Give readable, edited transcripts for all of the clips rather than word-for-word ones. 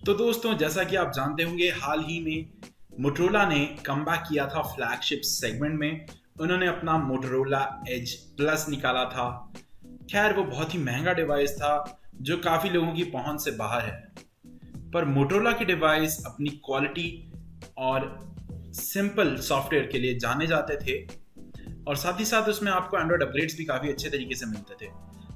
तो दोस्तों, जैसा कि आप जानते होंगे, हाल ही में मोटरोला ने कमबैक किया था फ्लैगशिप सेगमेंट में। उन्होंने अपना मोटरोला एज प्लस निकाला था। खैर, वो बहुत ही महंगा डिवाइस था जो काफ़ी लोगों की पहुंच से बाहर है। पर मोटरोला के डिवाइस अपनी क्वालिटी और सिंपल सॉफ्टवेयर के लिए जाने जाते थे, और साथ ही साथ उसमें आपको एंड्रॉयड अपग्रेड्स भी काफ़ी अच्छे तरीके से मिलते थे।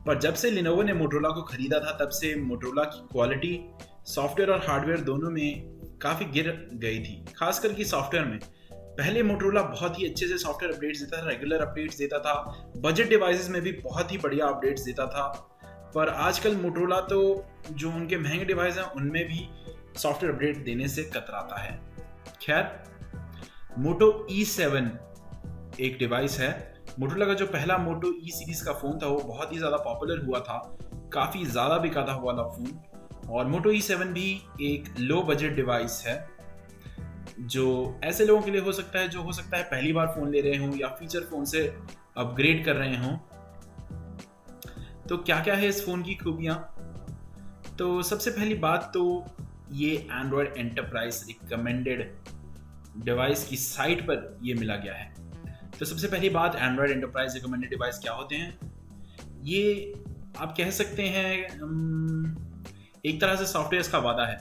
पर जब से लिनोवो ने मोटरोला को खरीदा था, तब से मोटरोला की क्वालिटी सॉफ्टवेयर और हार्डवेयर दोनों में काफ़ी गिर गई थी, खासकर कि सॉफ्टवेयर में। पहले मोटरोला बहुत ही अच्छे से सॉफ्टवेयर अपडेट्स देता था, रेगुलर अपडेट्स देता था, बजट डिवाइसेस में भी बहुत ही बढ़िया अपडेट्स देता था। पर आजकल मोटरोला तो जो उनके महंगे डिवाइस हैं उनमें भी सॉफ्टवेयर अपडेट देने से कतराता है। खैर, मोटो E7 एक डिवाइस है। मोटरोला का जो पहला मोटो ई सीरीज का फ़ोन था वो बहुत ही ज़्यादा पॉपुलर हुआ था, काफ़ी ज़्यादा बिका था वो वाला फ़ोन। और मोटो E7 भी एक लो बजट डिवाइस है जो ऐसे लोगों के लिए हो सकता है जो हो सकता है पहली बार फ़ोन ले रहे हों या फीचर फ़ोन से अपग्रेड कर रहे हों। तो क्या क्या है इस फ़ोन की खूबियाँ? तो सबसे पहली बात तो ये एंड्रॉयड एंटरप्राइज रिकमेंडेड डिवाइस की साइट पर ये मिला गया है। तो सबसे पहली बात, एंड्रॉयड एंटरप्राइज रिकमेंडेड डिवाइस क्या होते हैं? ये आप कह सकते हैं एक तरह से सॉफ्टवेयर का वादा है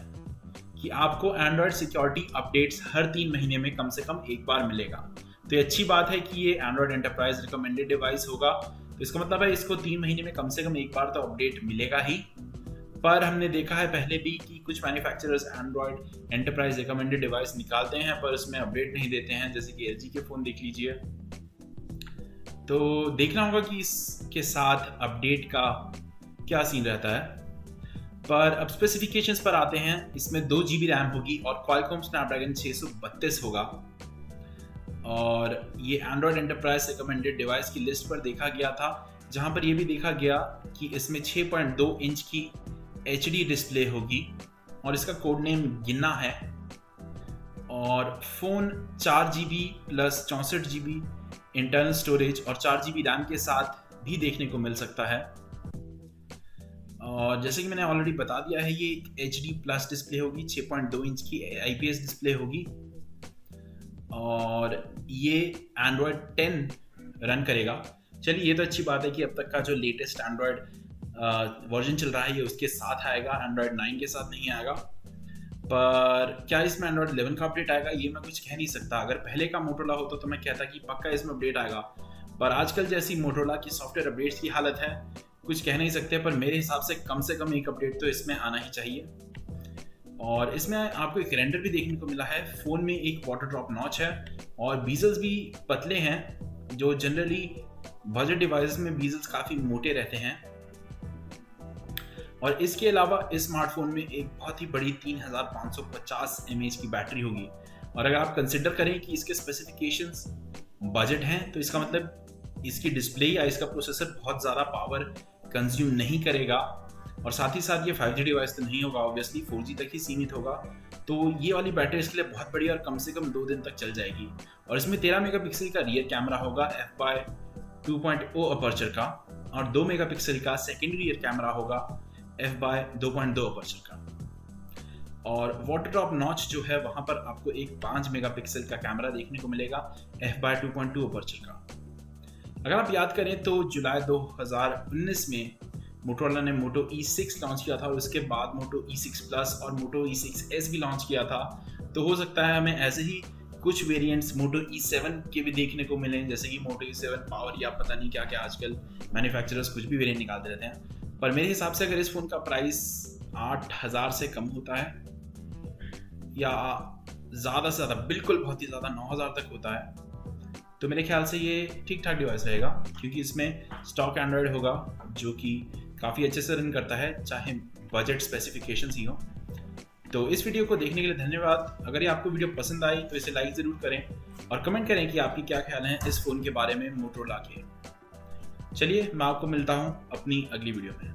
कि आपको एंड्रॉयड सिक्योरिटी अपडेट्स हर 3 महीने में कम से कम एक बार मिलेगा। तो ये अच्छी बात है कि ये एंड्रॉयड एंटरप्राइज रिकमेंडेड डिवाइस होगा, तो इसका मतलब है इसको 3 महीने में कम से कम एक बार तो अपडेट मिलेगा ही। पर हमने देखा है पहले भी कि कुछ manufacturers Android enterprise recommended device निकालते हैं पर उसमें अपडेट नहीं देते हैं, जैसे कि LG के फ़ोन देख लीजिए। तो देखना होगा कि इसके साथ अपडेट का क्या सीन रहता है। पर अब स्पेसिफिकेशंस पर आते हैं। इसमें 2 GB रैम होगी और क्वालकॉम स्नैपड्रैगन 632 होगा। और ये एंड्रॉयड एंटरप्राइज रिकमेंडेड डिवाइस की लिस्ट पर देखा गया था, जहां पर यह भी देखा गया कि इसमें 6.2 इंच की HD डिस्प्ले होगी और इसका कोड नेम गिन्ना है। और phone 4 GB plus 64 GB internal storage और 4 GB रैम के साथ भी देखने को मिल सकता है। और जैसे कि मैंने ऑलरेडी बता दिया है, ये एक HD प्लस डिस्प्ले होगी, 6.2 इंच की IPS डिस्प्ले होगी और ये एंड्रॉयड 10 रन करेगा। चलिए, ये तो अच्छी बात है कि अब तक का जो लेटेस्ट एंड्रॉयड वर्जन चल रहा है ये उसके साथ आएगा, एंड्रॉयड 9 के साथ नहीं आएगा। पर क्या इसमें एंड्रॉयड 11 का अपडेट आएगा, ये मैं कुछ कह नहीं सकता। अगर पहले का मोटरोला होता तो मैं कहता कि पक्का इसमें अपडेट आएगा, पर आजकल जैसी मोटरोला की सॉफ्टवेयर अपडेट्स की हालत है, कुछ कह नहीं सकते। पर मेरे हिसाब से कम एक अपडेट तो इसमें आना ही चाहिए। और इसमें आपको एक रेंडर भी देखने को मिला है। फ़ोन में एक वाटर ड्रॉप नॉच है और बीजल्स भी पतले हैं, जो जनरली बजट डिवाइसेस में बीजल्स काफ़ी मोटे रहते हैं। और इसके अलावा इस स्मार्टफोन में एक बहुत ही बड़ी 3550 mAh की बैटरी होगी। और अगर आप कंसिडर करें कि इसके स्पेसिफिकेशंस बजट हैं, तो इसका मतलब इसकी डिस्प्ले या इसका प्रोसेसर बहुत ज़्यादा पावर कंज्यूम नहीं करेगा। और साथ ही साथ ये 5G डिवाइस तो नहीं होगा, ऑब्वियसली 4G तक ही सीमित होगा। तो ये वाली बैटरी इसके लिए बहुत बढ़िया और कम से कम 2 दिन तक चल जाएगी। और इसमें 13 मेगापिक्सल का रियर कैमरा होगा f/2.0 अपर्चर का, और 2 मेगापिक्सल का सेकेंडरी रियर कैमरा होगा f/2.2 अपर्चर का। और वाटर ड्रॉप नॉच जो है वहाँ पर आपको एक 5 मेगापिक्सल का कैमरा देखने को मिलेगा f/2.2 अपर्चर का। अगर आप याद करें तो जुलाई 2019 में मोटोरोला ने मोटो E6 लॉन्च किया था और उसके बाद मोटो E6 प्लस और मोटो E6s भी लॉन्च किया था। तो हो सकता है हमें ऐसे ही कुछ वेरिएंट्स मोटो E7 के भी देखने को मिलें, जैसे कि मोटो E7 पावर या पता नहीं क्या क्या, आजकल मैन्युफैक्चरर्स कुछ भी वेरिएंट निकालते रहते हैं। पर मेरे हिसाब से अगर इस फ़ोन का प्राइस 8000 से कम होता है या ज़्यादा से ज़्यादा बिल्कुल बहुत ही ज़्यादा 9000 तक होता है, तो मेरे ख्याल से ये ठीक ठाक डिवाइस रहेगा, क्योंकि इसमें स्टॉक एंड्रॉयड होगा जो कि काफ़ी अच्छे से रन करता है, चाहे बजट स्पेसिफिकेशंस ही हो। तो इस वीडियो को देखने के लिए धन्यवाद। अगर ये आपको वीडियो पसंद आई तो इसे लाइक ज़रूर करें और कमेंट करें कि आपकी क्या ख्याल हैं इस फ़ोन के बारे में मोटोरोला के। चलिए, मैं आपको मिलता हूँ अपनी अगली वीडियो में।